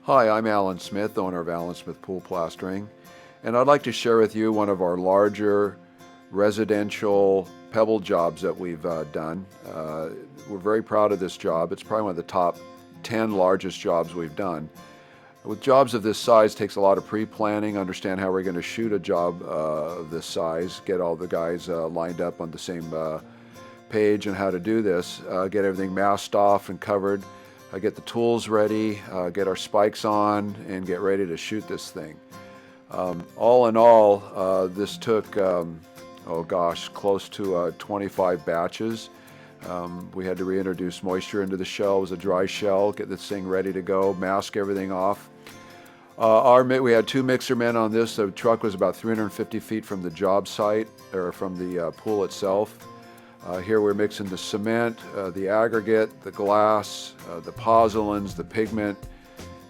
Hi, I'm Alan Smith, owner of Alan Smith Pool Plastering, and I'd like to share with you one of our larger residential pebble jobs that we've done. We're very proud of this job. It's probably one of the top 10 largest jobs we've done. With jobs of this size, it takes a lot of pre-planning, understand how we're going to shoot a job of this size, get all the guys lined up on the same page and how to do this, get everything masked off and covered, get the tools ready, get our spikes on, and get ready to shoot this thing. All in all, this took, close to 25 batches. We had to reintroduce moisture into the shell. It was a dry shell, get this thing ready to go, mask everything off. We had two mixer men on this. The truck was about 350 feet from the job site, or from the pool itself. Here we're mixing the cement, the aggregate, the glass, the pozzolans, the pigment,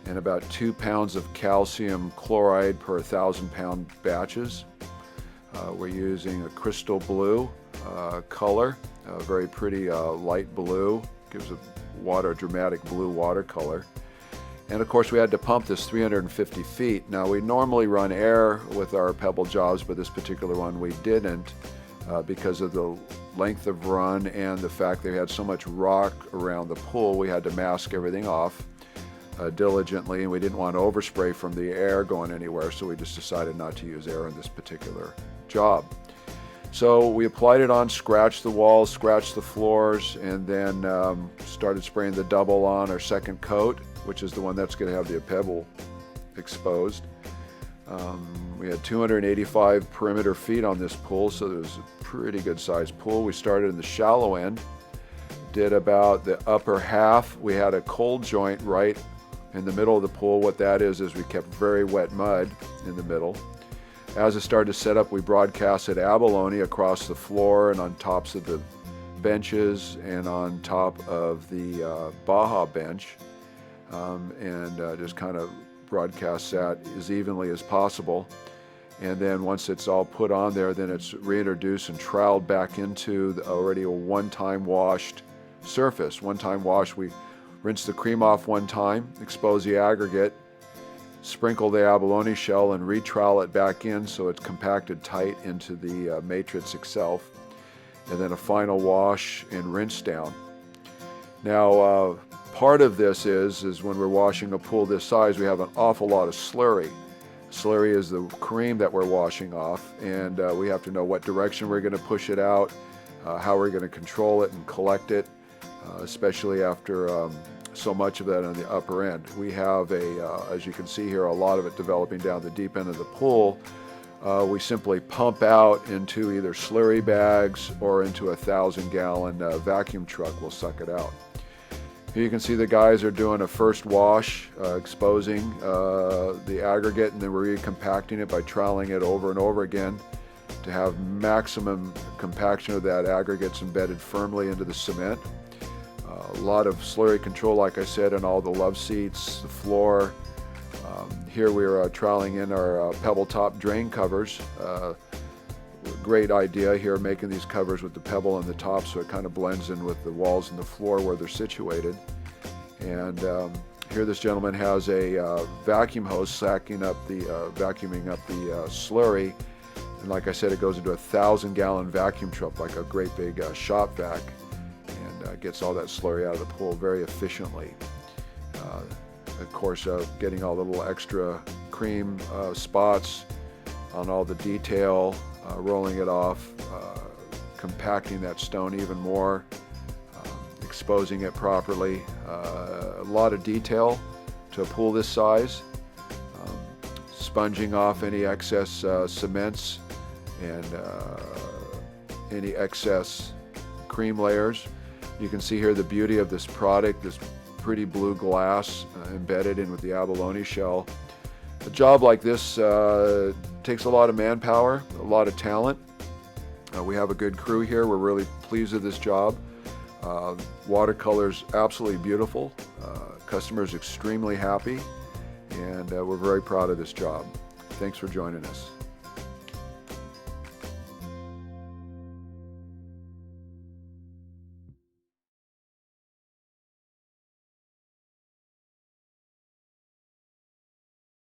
and about 2 pounds of calcium chloride per 1,000-pound batches. We're using a crystal blue color, a very pretty light blue, gives a dramatic blue watercolor. And of course we had to pump this 350 feet. Now we normally run air with our pebble jobs, but this particular one we didn't because of the length of run and the fact they had so much rock around the pool. We had to mask everything off diligently, and we didn't want overspray from the air going anywhere, so we just decided not to use air in this particular job. So we applied it on, scratched the walls, scratched the floors, and then started spraying the double on our second coat, which is the one that's going to have the pebble exposed. We had 285 perimeter feet on this pool, so it was a pretty good sized pool. We started in the shallow end, did about the upper half. We had a cold joint right in the middle of the pool. What that is we kept very wet mud in the middle. As it started to set up, we broadcasted abalone across the floor and on tops of the benches and on top of the Baja bench, and just kind of broadcast that as evenly as possible. And then once it's all put on there, then it's reintroduced and troweled back into already a one-time washed surface. One-time wash, we rinse the cream off one time, expose the aggregate, sprinkle the abalone shell, and re-trowel it back in so it's compacted tight into the matrix itself. And then a final wash and rinse down. Now, part of this is when we're washing a pool this size, we have an awful lot of slurry. Slurry is the cream that we're washing off, and we have to know what direction we're going to push it out, how we're going to control it and collect it, especially after so much of that on the upper end. We have as you can see here, a lot of it developing down the deep end of the pool. We simply pump out into either slurry bags or into a 1,000-gallon vacuum truck. Will suck it out. Here you can see the guys are doing a first wash, exposing the aggregate, and then we're recompacting it by troweling it over and over again to have maximum compaction of that aggregates embedded firmly into the cement. A lot of slurry control, like I said, on all the love seats, the floor. Here we're troweling in our pebble top drain covers. Great idea here, making these covers with the pebble on the top so it kind of blends in with the walls and the floor where they're situated. And here this gentleman has a vacuum hose vacuuming up the slurry. And like I said, it goes into a 1,000-gallon vacuum truck, like a great big shop vac, and gets all that slurry out of the pool very efficiently. Of course, getting all the little extra cream spots on all the detail, rolling it off, compacting that stone even more, exposing it properly. A lot of detail to a pool this size. Sponging off any excess cements and any excess cream layers. You can see here the beauty of this product, this pretty blue glass embedded in with the abalone shell. A job like this takes a lot of manpower, a lot of talent. We have a good crew here. We're really pleased with this job. Watercolor's absolutely beautiful. Customer's extremely happy, and we're very proud of this job. Thanks for joining us.